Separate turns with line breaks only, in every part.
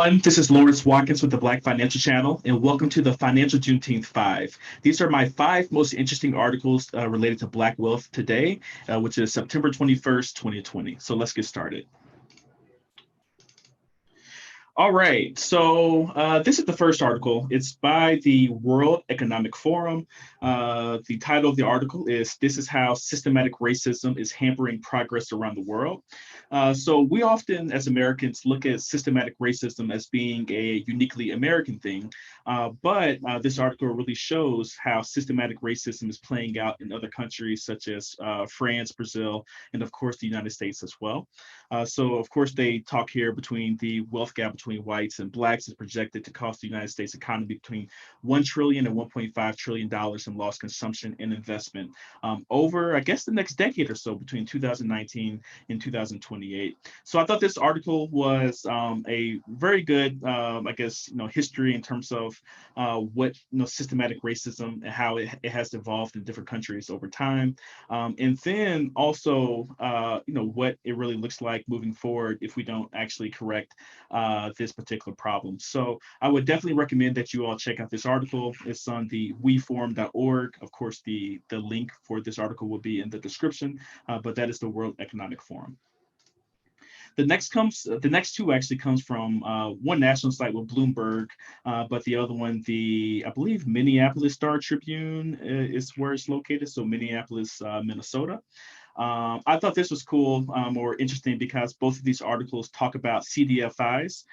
This is Lawrence Watkins with the Black Financial Channel, and welcome to the Financial Juneteenth 5. These are my 5 most interesting articles related to Black wealth today, which is September 21st, 2020. So let's get started. All right, so this is the first article. It's by the World Economic Forum. The title of the article is This is How Systematic Racism is Hampering Progress Around the World. So we often, as Americans, look at systematic racism as being a uniquely American thing, but this article really shows how systematic racism is playing out in other countries such as France, Brazil, and of course the United States as well. So of course they talk here between the wealth gap between whites and blacks is projected to cost the United States economy between $1 trillion and $1.5 trillion in lost consumption and investment over, I guess, the next decade or so between 2019 and 2028. So I thought this article was a very good, I guess, history in terms of what systematic racism and how it has evolved in different countries over time, and then also what it really looks like moving forward if we don't actually correct this particular problem. So I would definitely recommend that you all check out this article. It's on the weforum.org. Of course, the link for this article will be in the description, but that is the World Economic Forum. The next two actually comes from one national site with Bloomberg, but the other one, I believe Minneapolis Star Tribune is where it's located. So Minneapolis, Minnesota. I thought this was cool or interesting because both of these articles talk about CDFIs.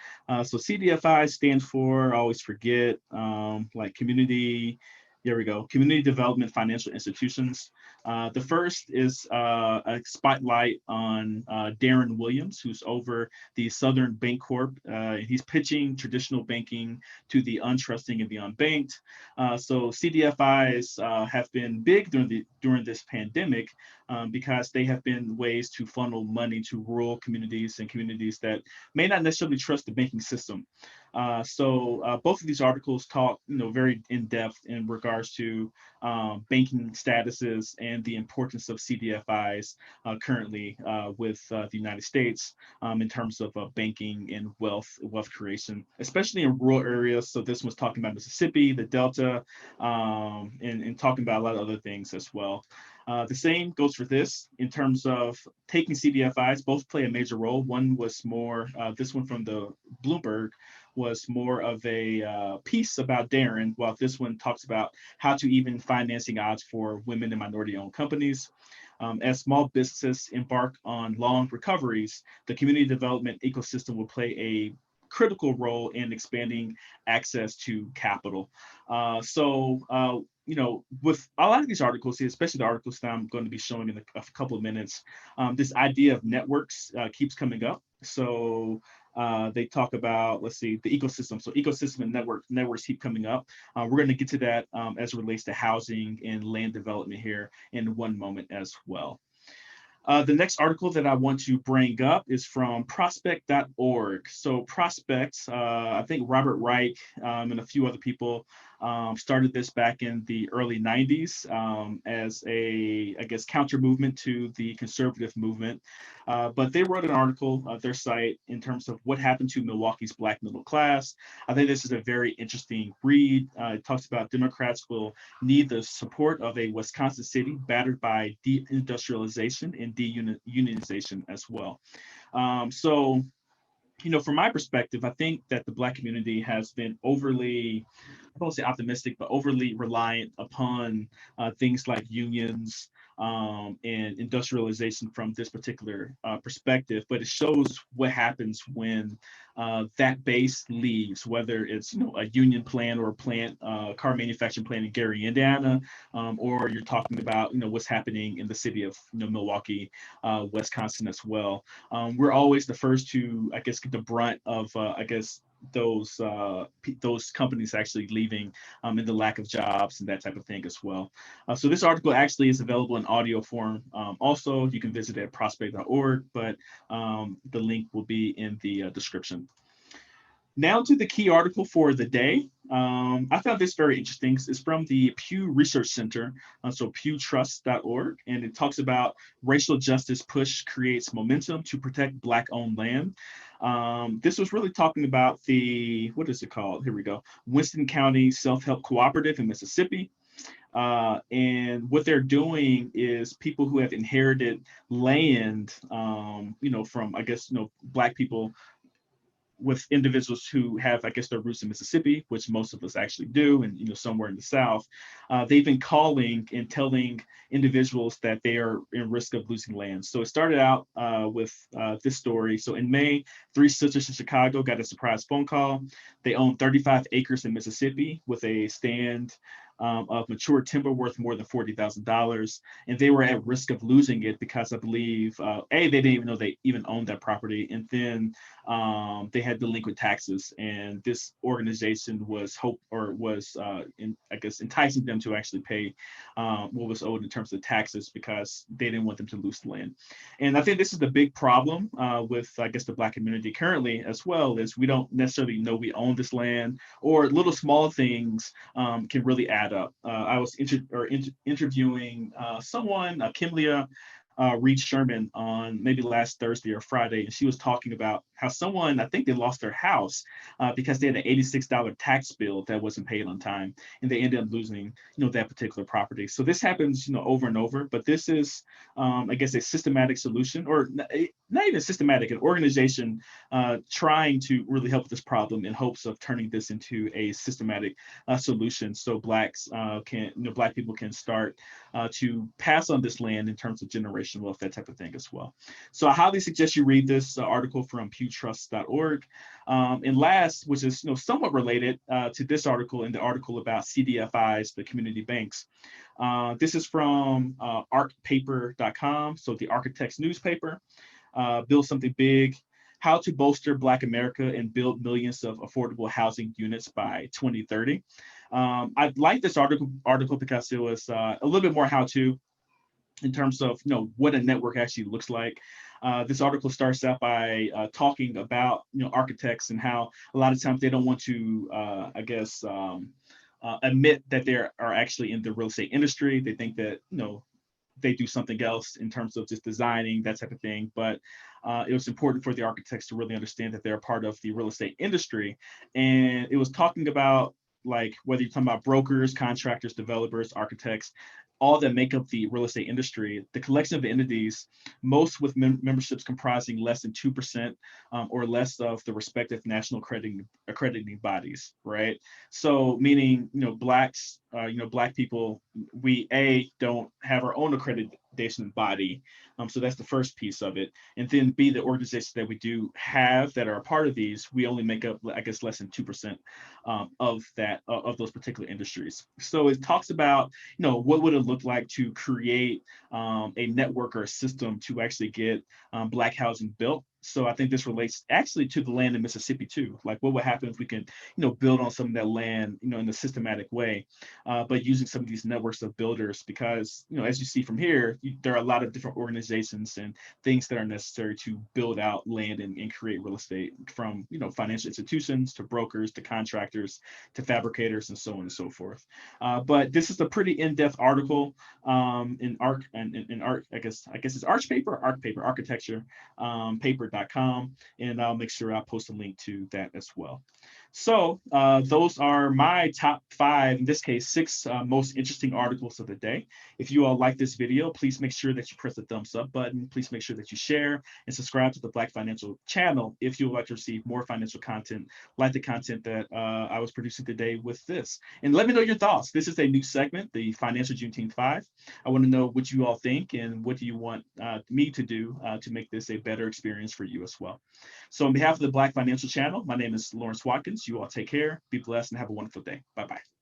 So CDFIs stand for, I always forget, like community. There we go. Community Development Financial Institutions. The first is a spotlight on Darren Williams, who's over the Southern Bank Corp. He's pitching traditional banking to the untrusting and the unbanked. So CDFIs have been big during this pandemic because they have been ways to funnel money to rural communities and communities that may not necessarily trust the banking system. So both of these articles talk, very in depth in regards to banking statuses and the importance of CDFIs currently with the United States in terms of banking and wealth creation, especially in rural areas. So this was talking about Mississippi, the Delta, and talking about a lot of other things as well. The same goes for this in terms of taking CDFIs. Both play a major role. One was more, this one from the Bloomberg was more of a piece about Darren, while this one talks about how to even financing odds for women and minority-owned companies. As small businesses embark on long recoveries, the community development ecosystem will play a critical role in expanding access to capital. With a lot of these articles, especially the articles that I'm going to be showing in a couple of minutes, this idea of networks keeps coming up. So they talk about, let's see, the ecosystem. So ecosystem and networks keep coming up. We're going to get to that as it relates to housing and land development here in one moment as well. The next article that I want to bring up is from prospect.org. So Prospects, I think Robert Reich and a few other people started this back in the early 90s as I guess, counter movement to the conservative movement. But they wrote an article of their site in terms of what happened to Milwaukee's Black middle class. I think this is a very interesting read. It talks about Democrats will need the support of a Wisconsin city battered by deindustrialization and deunionization as well. From my perspective, I think that the Black community has been overly, I don't say optimistic, but overly reliant upon things like unions and industrialization from this particular perspective. But it shows what happens when that base leaves, whether it's a union plant or a plant, car manufacturing plant in Gary, Indiana, or you're talking about what's happening in the city of Milwaukee, Wisconsin as well. We're always the first to, I guess, get the brunt of those companies actually leaving and the lack of jobs and that type of thing as well. So this article actually is available in audio form. Also, you can visit it at prospect.org, but the link will be in the description. Now to the key article for the day. I found this very interesting. It's from the Pew Research Center, so pewtrust.org, and it talks about racial justice push creates momentum to protect Black-owned land. This was really talking about the, what is it called? Here we go. Winston County Self-Help Cooperative in Mississippi. And what they're doing is people who have inherited land, from, I guess, Black people with individuals who have, I guess, their roots in Mississippi, which most of us actually do, and somewhere in the South, they've been calling and telling individuals that they are in risk of losing land. So it started out with this story. So in May, three sisters in Chicago got a surprise phone call. They own 35 acres in Mississippi with a stand of mature timber worth more than $40,000, and they were at risk of losing it because I believe they didn't even know they even owned that property, and then they had delinquent taxes, and this organization was I guess enticing them to actually pay what was owed in terms of taxes because they didn't want them to lose the land. And I think this is the big problem with, I guess, the Black community currently, as well, is we don't necessarily know we own this land, or little small things can really add up. I was interviewing someone, Kimlia Reed Sherman, on maybe last Thursday or Friday, and she was talking about how someone, I think they lost their house because they had an $86 tax bill that wasn't paid on time, and they ended up losing, that particular property. So this happens, over and over. But this is, I guess, a systematic solution, or not even systematic, an organization trying to really help with this problem in hopes of turning this into a systematic solution, so Black people can start to pass on this land in terms of generational wealth, that type of thing as well. So I highly suggest you read this article from pewtrust.org. And last, which is somewhat related to this article, and the article about CDFIs, the community banks. This is from arcpaper.com, so the architect's newspaper. Build something big. How to bolster Black America and build millions of affordable housing units by 2030. I like this article because it was a little bit more how-to in terms of what a network actually looks like. This article starts out by talking about architects and how a lot of times they don't want to, I guess, admit that they are actually in the real estate industry. They think that they do something else in terms of just designing, that type of thing. But it was important for the architects to really understand that they're part of the real estate industry. And it was talking about, like, whether you're talking about brokers, contractors, developers, architects, all that make up the real estate industry, the collection of entities, most with memberships comprising less than 2% or less of the respective national accrediting bodies, right? So meaning, Blacks, Black people, we don't have our own accreditation body. So that's the first piece of it. And then B, the organizations that we do have that are a part of these, we only make up, I guess, less than 2% of those particular industries. So it talks about, what would it look like to create a network or a system to actually get Black housing built. So I think this relates actually to the land in Mississippi too. Like, what would happen if we can, build on some of that land, in a systematic way, but using some of these networks of builders, because, as you see from here, there are a lot of different organizations and things that are necessary to build out land and create real estate, from, financial institutions to brokers to contractors to fabricators and so on and so forth. But this is a pretty in-depth article in Arc, I guess it's architecture paper.com, and I'll make sure I post a link to that as well. So those are my top 5, in this case 6 most interesting articles of the day. If you all like this video, please make sure that you press the thumbs up button. Please make sure that you share and subscribe to the Black Financial channel if you would like to receive more financial content like the content that I was producing today with this. And let me know your thoughts. This is a new segment, the Financial Juneteenth 5. I want to know what you all think and what do you want me to do to make this a better experience for you as well. So on behalf of the Black Financial channel, my name is Lawrence Watkins. You all take care, be blessed, and have a wonderful day. Bye-bye.